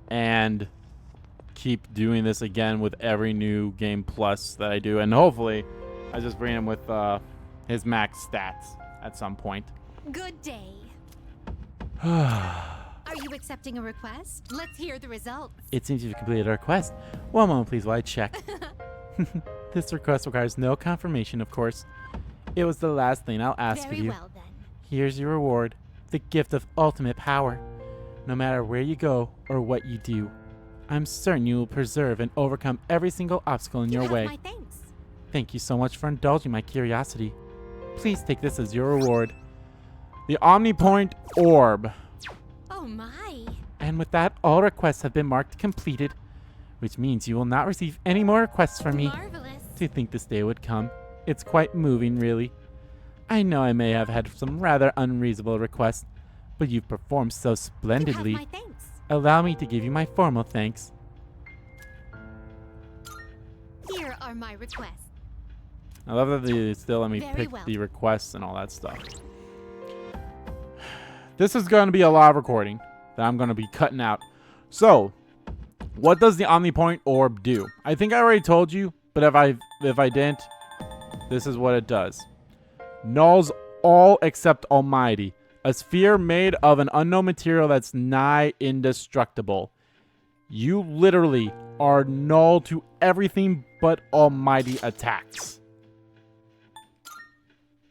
and keep doing this again with every new game plus that I do. And hopefully I just bring him with his max stats at some point. Good day. Are you accepting a request? Let's hear the results. It seems you've completed a request. One moment, please, while I check. This request requires no confirmation, of course. It was the last thing I'll ask of Very you. well then. Here's your reward, the gift of ultimate power. No matter where you go or what you do, I'm certain you will preserve and overcome every single obstacle in You your have way. my thanks. Thank you so much for indulging my curiosity. Please take this as your reward. The Omnipoint Orb. Oh my. And with that, all requests have been marked completed, which means you will not receive any more requests from me. Marvelous. To think this day would come. It's quite moving, really. I know I may have had some rather unreasonable requests, but you've performed so splendidly. You have my thanks. Allow me to give you my formal thanks. Here are my requests. I love that they still let me Very pick well. the requests and all that stuff. This is going to be a lot of recording that I'm going to be cutting out. So, what does the Omnipoint Orb do? I think I already told you, but if I didn't, this is what it does. Nulls all except Almighty. A sphere made of an unknown material that's nigh indestructible. You literally are null to everything but Almighty attacks.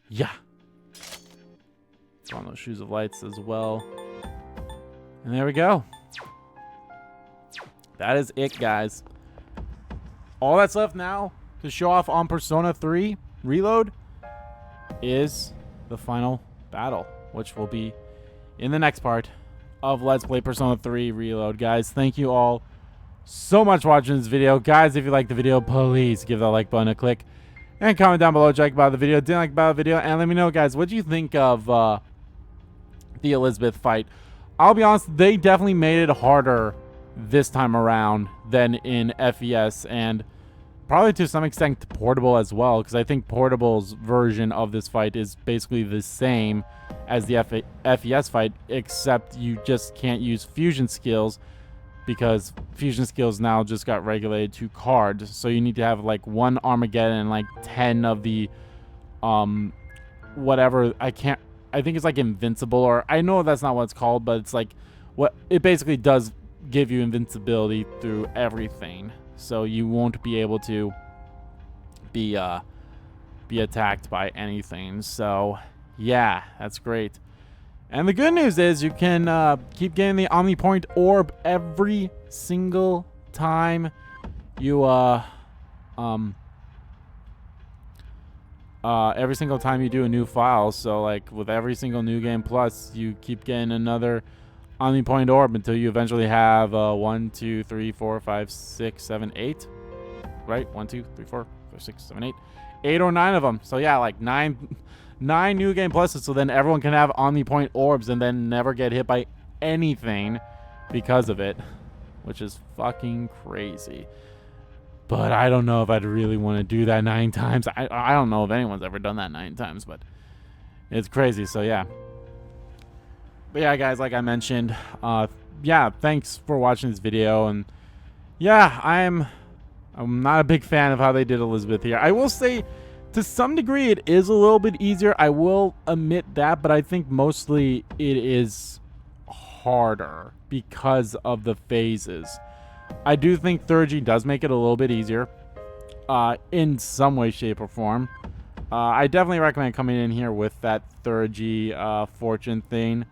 Yeah. On those Shoes of Lights as well. And there we go. That is it, guys. All that's left now to show off on Persona 3 Reload is the final battle, which will be in the next part of Let's Play Persona 3 Reload. Guys, thank you all so much for watching this video. Guys, if you liked the video, please give that like button a click. And comment down below what you like about the video, didn't like about the video, and let me know, guys, what do you think of the Elizabeth fight. I'll be honest, they definitely made it harder this time around than in FES, and probably to some extent Portable as well, because I think Portable's version of this fight is basically the same as the FES fight, except you just can't use fusion skills, because fusion skills now just got regulated to cards. So you need to have like 1 Armageddon and like 10 of the whatever, I think it's like Invincible, or I know that's not what it's called, but it's like what it basically does, give you invincibility through everything, so you won't be able to be attacked by anything. So yeah, that's great. And the good news is you can keep getting the Omnipoint Orb every single time you every single time you do a new file. So like with every single New Game Plus, you keep getting another Omnipoint Orb until you eventually have 1, 2, 3, 4, 5, 6, 7, 8. Right? 1, 2, 3, 4, 5, 6, 7, 8. 8 or 9 of them. So yeah, like 9 New Game Pluses, so then everyone can have Omnipoint Orbs and then never get hit by anything because of it, which is fucking crazy. But I don't know if I'd really want to do that 9 times. I don't know if anyone's ever done that 9 times, but it's crazy. So yeah. But yeah, guys, like I mentioned, yeah, thanks for watching this video. And yeah, I'm not a big fan of how they did Elizabeth here. I will say, to some degree, it is a little bit easier. I will admit that, but I think mostly it is harder because of the phases. I do think Thurgy does make it a little bit easier in some way, shape, or form. I definitely recommend coming in here with that Thurgy fortune thing.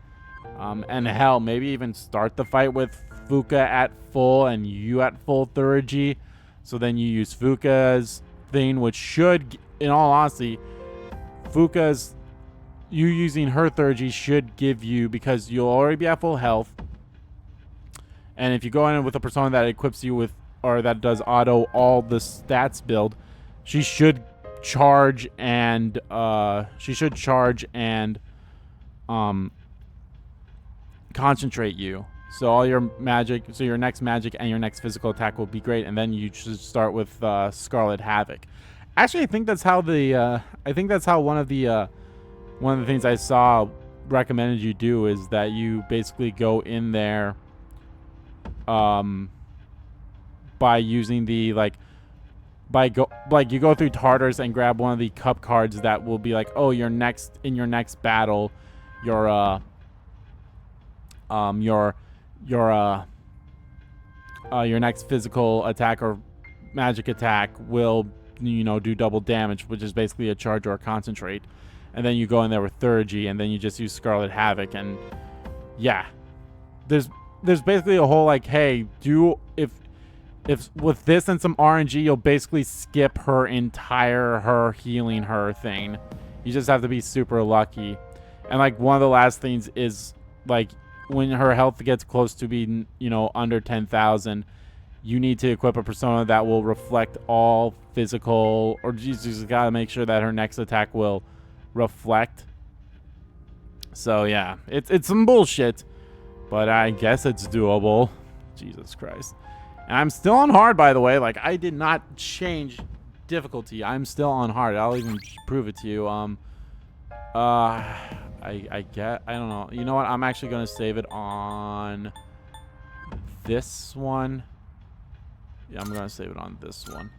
And hell, maybe even start the fight with Fuka at full and you at full Thurgy. So then you use Fuka's thing, which should, in all honesty, Fuka's, you using her Thurgy should give you, because you'll already be at full health. And if you go in with a persona that equips you with, or that does auto all the stats build, she should charge and concentrate you. So all your magic, so your next magic and your next physical attack will be great, and then you should start with Scarlet Havoc. Actually, I think that's how one of the things I saw recommended you do is that you basically go in there by using the you go through Tartarus and grab one of the cup cards that will be like, oh, in your next battle, your next physical attack or magic attack will, do double damage, which is basically a charge or a concentrate. And then you go in there with Thurgy, and then you just use Scarlet Havoc. And yeah, there's basically a whole like, hey, if with this and some RNG, you'll basically skip her healing her thing. You just have to be super lucky. And like one of the last things is like when her health gets close to being, you know, under 10,000, you need to equip a persona that will reflect all physical, or you just gotta make sure that her next attack will reflect. So yeah, it's some bullshit, but I guess it's doable. Jesus Christ. And I'm still on hard, by the way. Like, I did not change difficulty. I'm still on hard. I'll even prove it to you. I don't know. You know what? I'm actually going to save it on this one. Yeah, I'm going to save it on this one.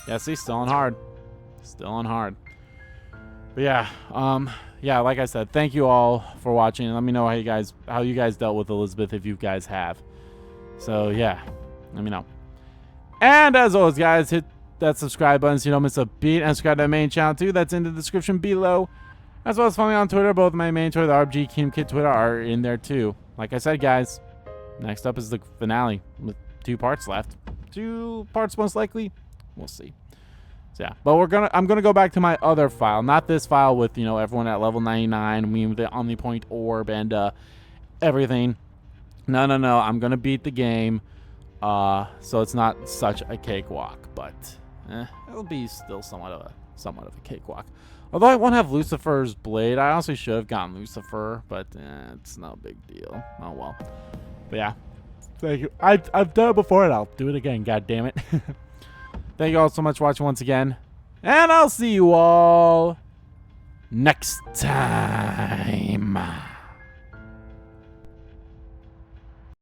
Yeah, see, still on hard. Still on hard. But yeah, yeah, like I said, thank you all for watching. Let me know how you guys dealt with Elizabeth, if you guys have. So yeah, let me know. And as always, guys, hit that subscribe button so you don't miss a beat, and subscribe to the main channel too. That's in the description below. As well as follow me on Twitter. Both my main Twitter, the RBG Kingdom Kid Twitter, are in there too. Like I said, guys, next up is the finale with 2 parts left. 2 parts most likely. We'll see. So yeah, but I'm gonna go back to my other file, not this file with, you know, everyone at level 99, me with the Omnipoint orb and everything. No. I'm gonna beat the game, so it's not such a cakewalk, but it'll be still somewhat of a cakewalk. Although I won't have Lucifer's blade. I honestly should have gotten Lucifer, but it's no big deal. Oh well. But yeah, thank you. I've done it before, and I'll do it again. God damn it. Thank you all so much for watching once again, and I'll see you all next time.